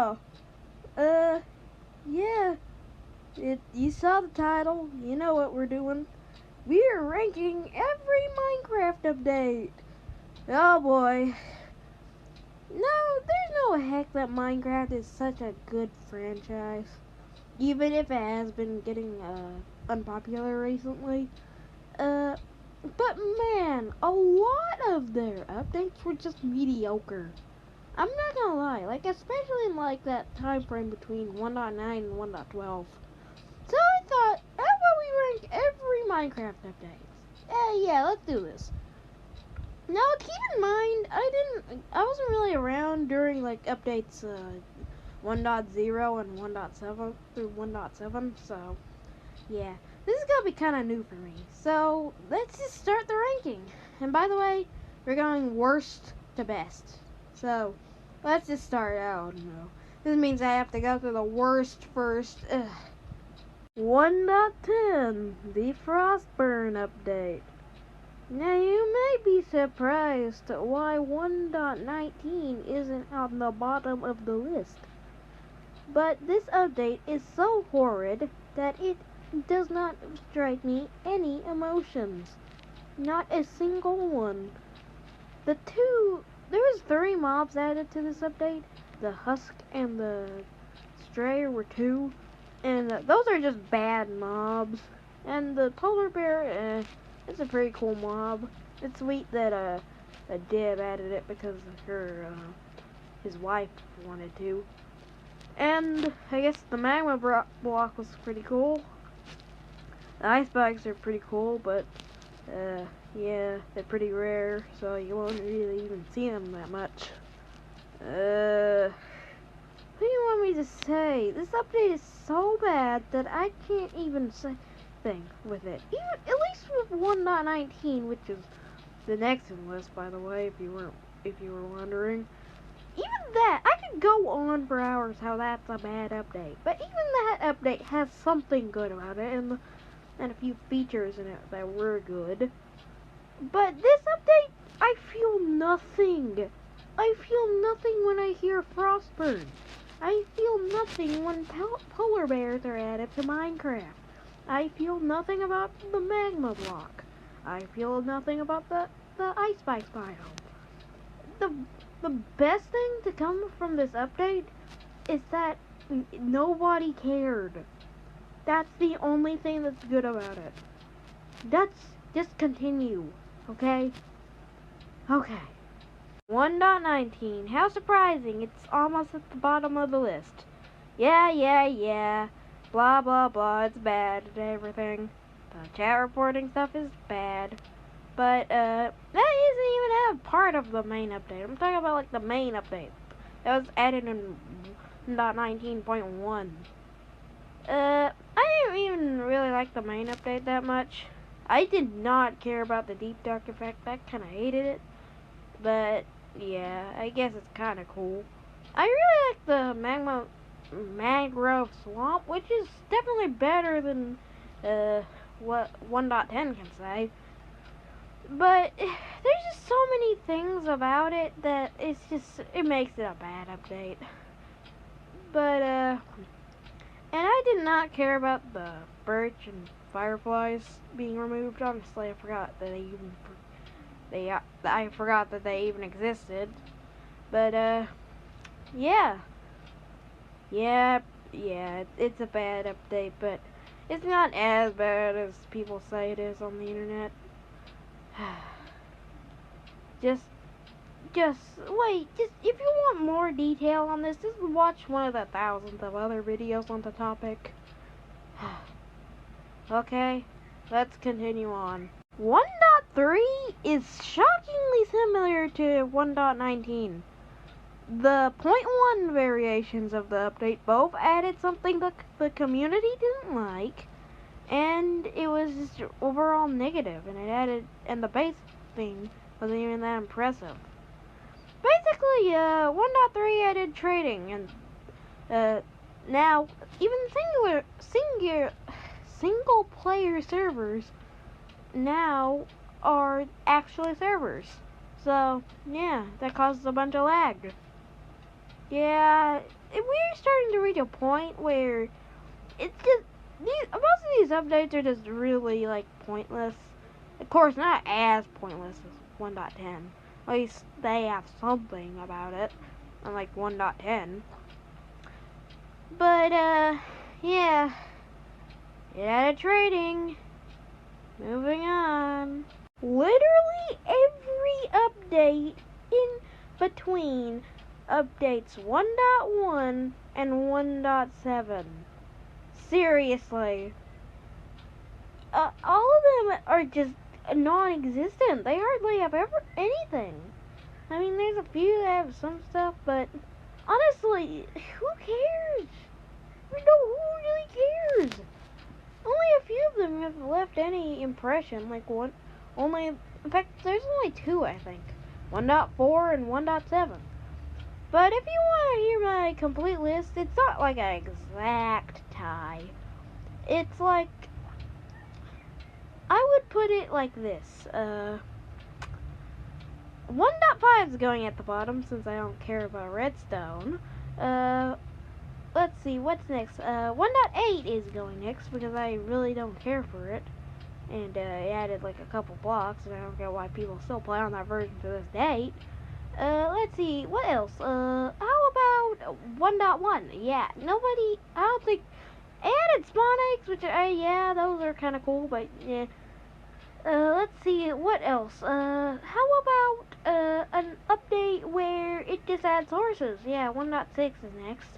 yeah, uh, yeah. You saw the title. You know what we're doing. We're ranking every Minecraft update. Oh boy. No, there's no heck that Minecraft is such a good franchise. Even if it has been getting unpopular recently. But man, a lot of their updates were just mediocre. I'm not gonna lie, like especially in like that time frame between 1.9 and 1.12. So I thought, how about we rank every Minecraft update? Yeah, let's do this. Now keep in mind, I wasn't really around during like updates 1.0 and 1.7 through 1.7, so yeah, this is gonna be kind of new for me. So let's just start the ranking. And by the way, we're going worst to best. So let's just start out. This means I have to go through the worst first. 1.10, the Frostburn update. Now you may be surprised why 1.19 isn't on the bottom of the list. But this update is so horrid that it does not strike me any emotions. Not a single one. There was 3 mobs added to this update. The Husk and the Stray were 2. And those are just bad mobs. And the Polar Bear, it's a pretty cool mob. It's sweet that a Dib added it because his wife wanted to. And I guess the magma block was pretty cool. The ice spikes are pretty cool, but yeah, they're pretty rare, so you won't really even see them that much. What do you want me to say? This update is so bad that I can't even say thing with it. Even at least with 1.19, which is the next in the list, by the way, if you were wondering. Even that, I could go on for hours how that's a bad update. But even that update has something good about it, and a few features in it that were good. But this update, I feel nothing. I feel nothing when I hear Frostburn. I feel nothing when polar bears are added to Minecraft. I feel nothing about the magma block. I feel nothing about the ice spikes biome. The best thing to come from this update is that nobody cared. That's the only thing that's good about it. Just continue, okay? Okay. 1.19. How surprising, it's almost at the bottom of the list. Yeah. Blah, blah, blah, it's bad and everything. The chat reporting stuff is bad. But, that isn't even a part of the main update. I'm talking about, like, the main update. That was added in 1.19.1. I didn't even really like the main update that much. I did not care about the deep dark effect. I kind of hated it. But, yeah, I guess it's kind of cool. I really like the mangrove swamp, which is definitely better than what 1.10 can say. But there's just so many things about it that it makes it a bad update. But and I did not care about the birch and fireflies being removed. Honestly, I forgot that I forgot that they even existed. But yeah, it's a bad update, but it's not as bad as people say it is on the internet. Just wait. If you want more detail on this, just watch one of the thousands of other videos on the topic. Okay, let's continue on. 1.3 is shockingly similar to 1.19. The 0.1 variations of the update both added something that the community didn't like, and it was just overall negative, and the base thing wasn't even that impressive. Basically, 1.3 added trading, and now even single player servers now are actually servers. So yeah, that causes a bunch of lag. Yeah, we're starting to reach a point where it's just most of these updates are just really like pointless. Of course, not as pointless as 1.10. At least they have something about it, unlike 1.10. But yeah, it added trading. Moving on. Literally every update in between updates 1.1 and 1.7. Seriously. All of them are just non-existent. They hardly have ever anything. I mean, there's a few that have some stuff, but honestly, who cares? Who really cares? Only a few of them have left any impression. Like one, only. In fact, there's only two, I think. 1.4 and 1.7. But if you want to hear my complete list, it's not like an exact tie. It's like, I would put it like this. 1.5 is going at the bottom since I don't care about redstone. Let's see, what's next? 1.8 is going next because I really don't care for it. And it added like a couple blocks, and I don't get why people still play on that version to this date. Let's see, what else? How about 1.1? Yeah, nobody, I don't think, added spawn eggs, which, yeah, those are kind of cool, but, yeah. Let's see, what else? How about, an update where it just adds horses? Yeah, 1.6 is next.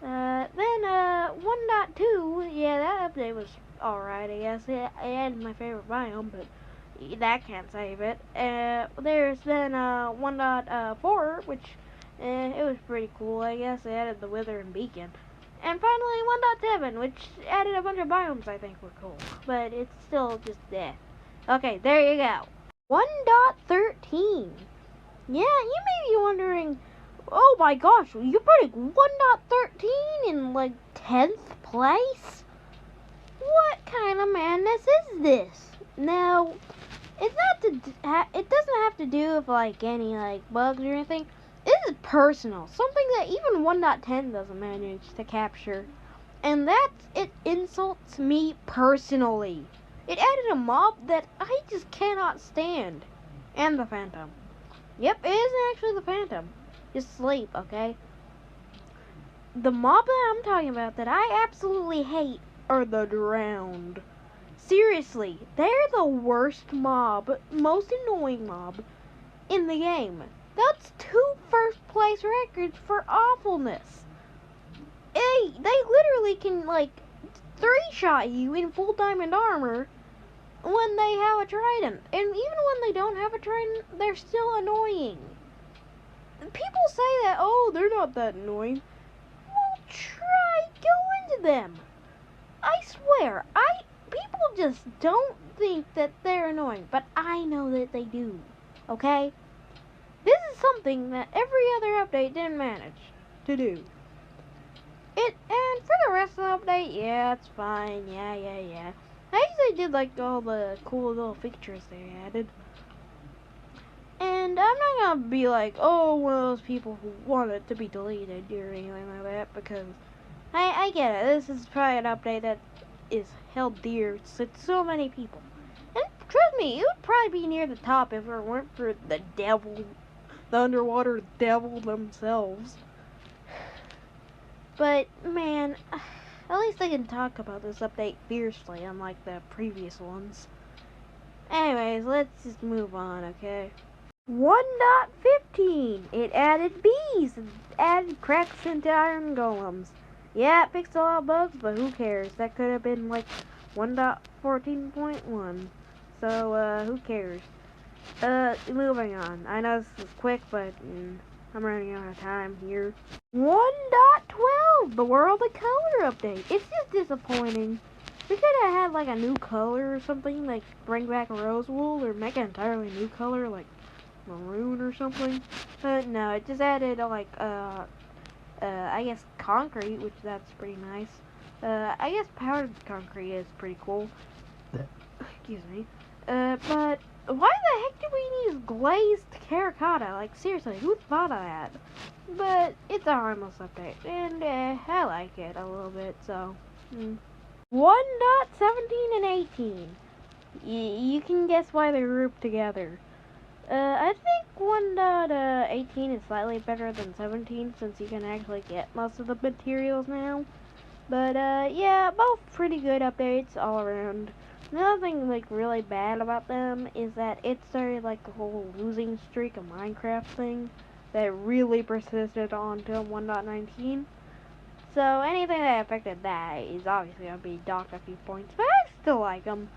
Then, 1.2, yeah, that update was alright, I guess. It added my favorite biome, but that can't save it. There's then, 1.4, which, it was pretty cool, I guess. It added the Wither and Beacon. And finally, 1.7, which added a bunch of biomes I think were cool. But it's still just there. Okay, there you go. 1.13. Yeah, you may be wondering, oh my gosh, you're putting 1.13 in like 10th place? What kind of madness is this? Now, it's not it doesn't have to do with like any like bugs or anything. This is personal, something that even 1.10 doesn't manage to capture. And it insults me personally. It added a mob that I just cannot stand. And the Phantom. Yep, it isn't actually the Phantom. Just sleep, okay? The mob that I'm talking about that I absolutely hate are the Drowned. Seriously, they're the worst mob, most annoying mob in the game. That's 2 first place records for awfulness. They literally can like 3-shot you in full diamond armor when they have a trident. And even when they don't have a trident, they're still annoying. People say that, oh, they're not that annoying. Well, try going to them. I swear, people just don't think that they're annoying, but I know that they do. Okay? This is something that every other update didn't manage to do. And for the rest of the update, yeah, it's fine. Yeah. I actually did like all the cool little features they added. And I'm not gonna be like, oh, one of those people who want it to be deleted or anything like that, because I get it. This is probably an update that is held dear to so many people. And trust me, it would probably be near the top if it weren't for the devil, the underwater devil themselves. But, man, at least I can talk about this update fiercely, unlike the previous ones. Anyways, let's just move on, okay? 1.15, it added bees, it added cracks into iron golems. Yeah, it fixed a lot of bugs, but who cares? That could have been like 1.14.1. So, who cares? Moving on. I know this is quick, but I'm running out of time here. 1.12, the World of Color update. It's just disappointing. We could have had like a new color or something, like bring back rose wool or make an entirely new color, like maroon or something. But no, it just added like I guess concrete, which that's pretty nice. I guess powdered concrete is pretty cool. Excuse me. But why the heck do we use glazed terracotta? Like, seriously, who thought of that? But it's a harmless update, and I like it a little bit, so. 1.17 and 18. You can guess why they're grouped together. I think 1.18 is slightly better than 17 since you can actually get most of the materials now. But yeah, both pretty good updates all around. Another thing like really bad about them is that it started like the whole losing streak of Minecraft thing that really persisted on until 1.19. So anything that affected that is obviously going to be docked a few points, but I still like them.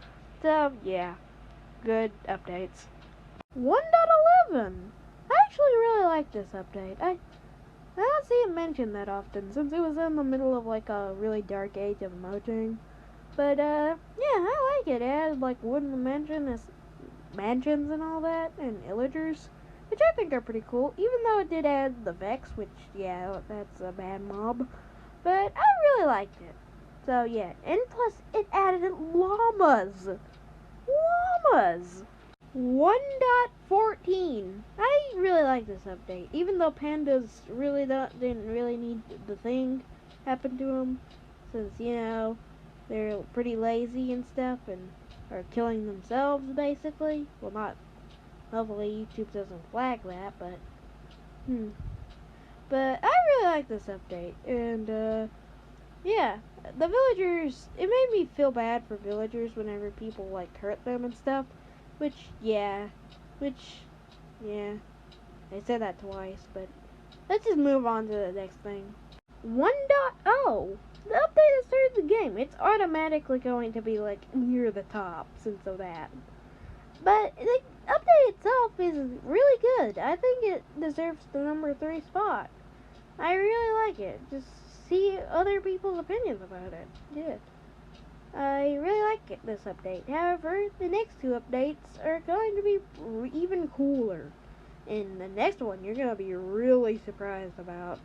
So yeah, good updates. 1.11. I actually really like this update. I don't see it mentioned that often since it was in the middle of like a really dark age of Mojang. But yeah, I like it. It had like wooden mansions and all that, and illagers, which I think are pretty cool. Even though it did add the Vex, which yeah, that's a bad mob. But I really liked it. So yeah, and plus it added llamas. Llamas. 1.14. I really like this update, even though pandas really didn't really need the thing happen to them, since you know they're pretty lazy and stuff and are killing themselves basically. Well, not. Hopefully YouTube doesn't flag that, but But I really like this update, and yeah, the villagers. It made me feel bad for villagers whenever people like hurt them and stuff. Which yeah, I said that twice, but let's just move on to the next thing. 1.0. The update that started the game. It's automatically going to be like near the top since of that. But the update itself is really good. I think it deserves the number 3 spot. I really like it. Just see other people's opinions about it. Yeah. I really like it, this update. However, the next 2 updates are going to be even cooler. And the next one you're going to be really surprised about.